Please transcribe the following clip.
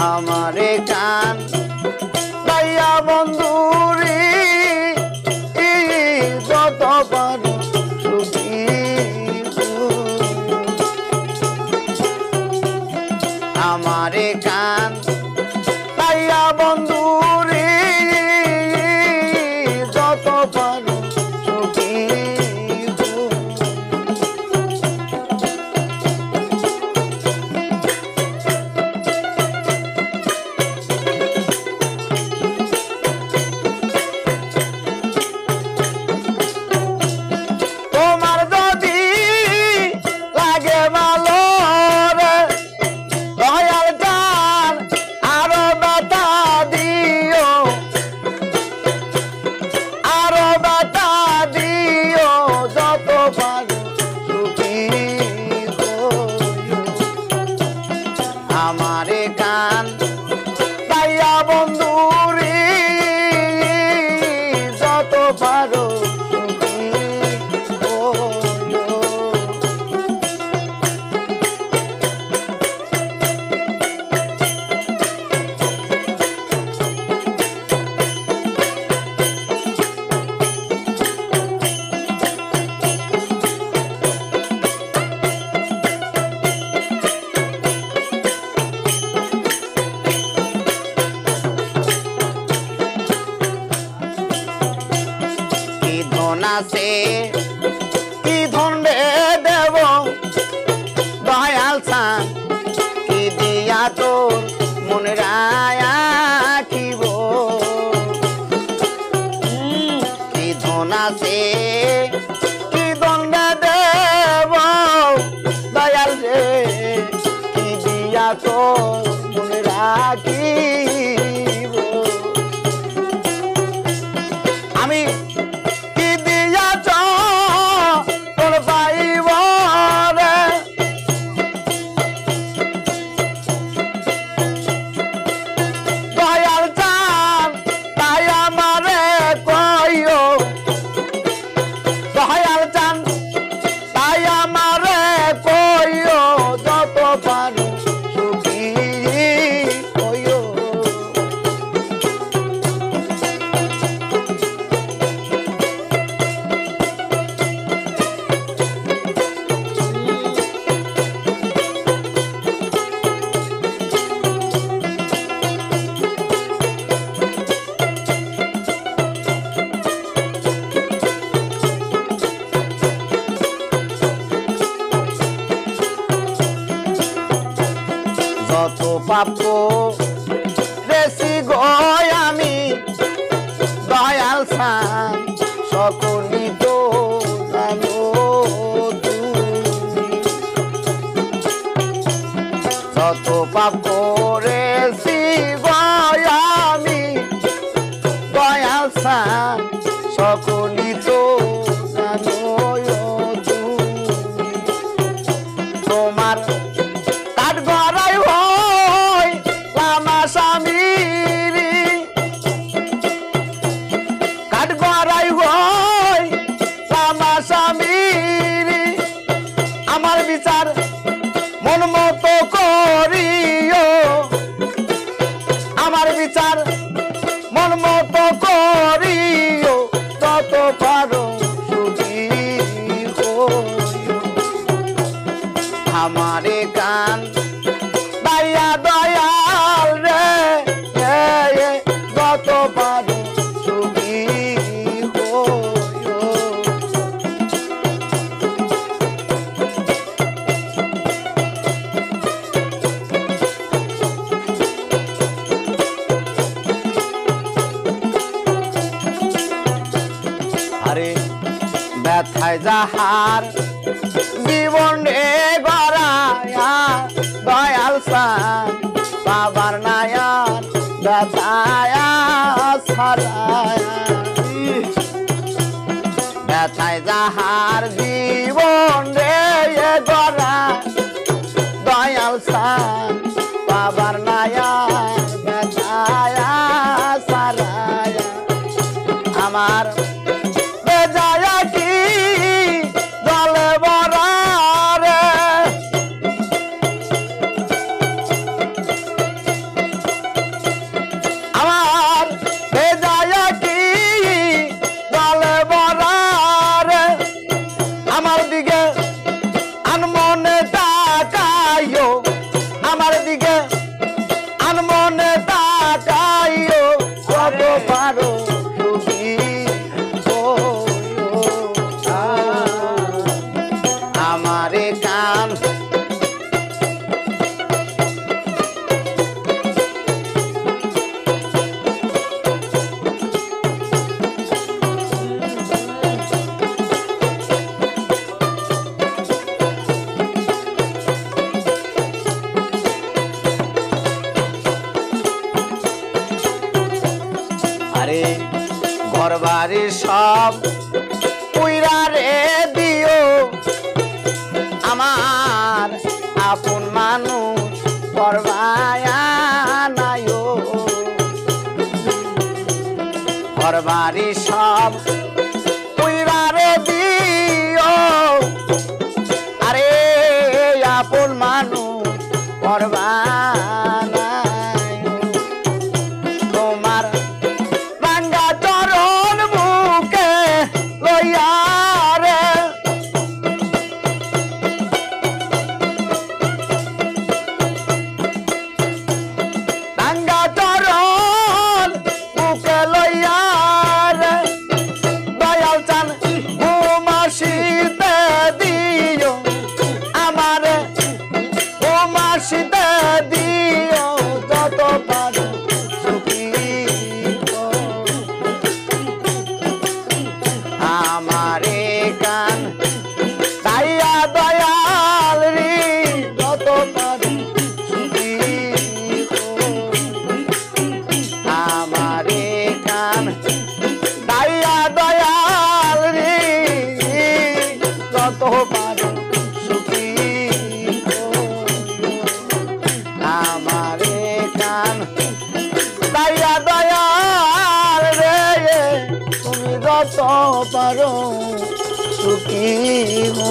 আমারে কান পাইয়া বন্ধুরে যত পারো সুখী আমারে কান পাইয়া বন্ধুরে যত পারো সুখী আমারে কান পাইয়া বন্ধুরে যত পারো আছে কি ধন্ডে দেব দয়াল সান কি দিয়া তোর মনে রাখিব কি ধন আছে কি দণ্ডে দেব দয়াল রে কি দিয়া তোর মনে রাখিব আমি যত পাপ করেছি গো আমি দয়াল সান সকলই তো জানো তুমি যত পাপ করেছি গো আমি দয়াল সান সকলই তো জানো তুমি তোমার আমার বিচার মন মতো করিও আমার বিচার মন মতো করিও তত পারো সুখী হইও আমারে কান পাইয়া দয়াল রে যত পারো সুখী ব্যথায় যাহার জীবন রে গড়ায়া দয়াল সান বাবার নায়ার ব্যথায়া ছাড়ায়া ব্যথায় যাহার জীবন রে গড়া দয়াল সান বাবার নায়ার ব্যথায়া ছাড়ায়া আমার ঘরবাড়ি সব পুইরা রে দিও আমার আপন মানুষ করবায়া নাইও ঘরবাড়ি সব পুইরা রে দিও আরে আপন মানুষ করবায়া নাইও তোমার রাঙ্গা চরণ বুকে লইয়া রে রাঙ্গা চরণ বুকে লইয়া রে দয়াল চান ঘুমাসিতে দিও আমারে ঘুমাসিতে দিও যত পারো সুখী আমারে কান তাইয়া দয়াল রে যত পারো সুখী আমারে কান তাইয়া দয়াল রে যত পারো সুখী আমারে কান তাইয়া দয়াল রে তুমি যত পারো সুখী হো।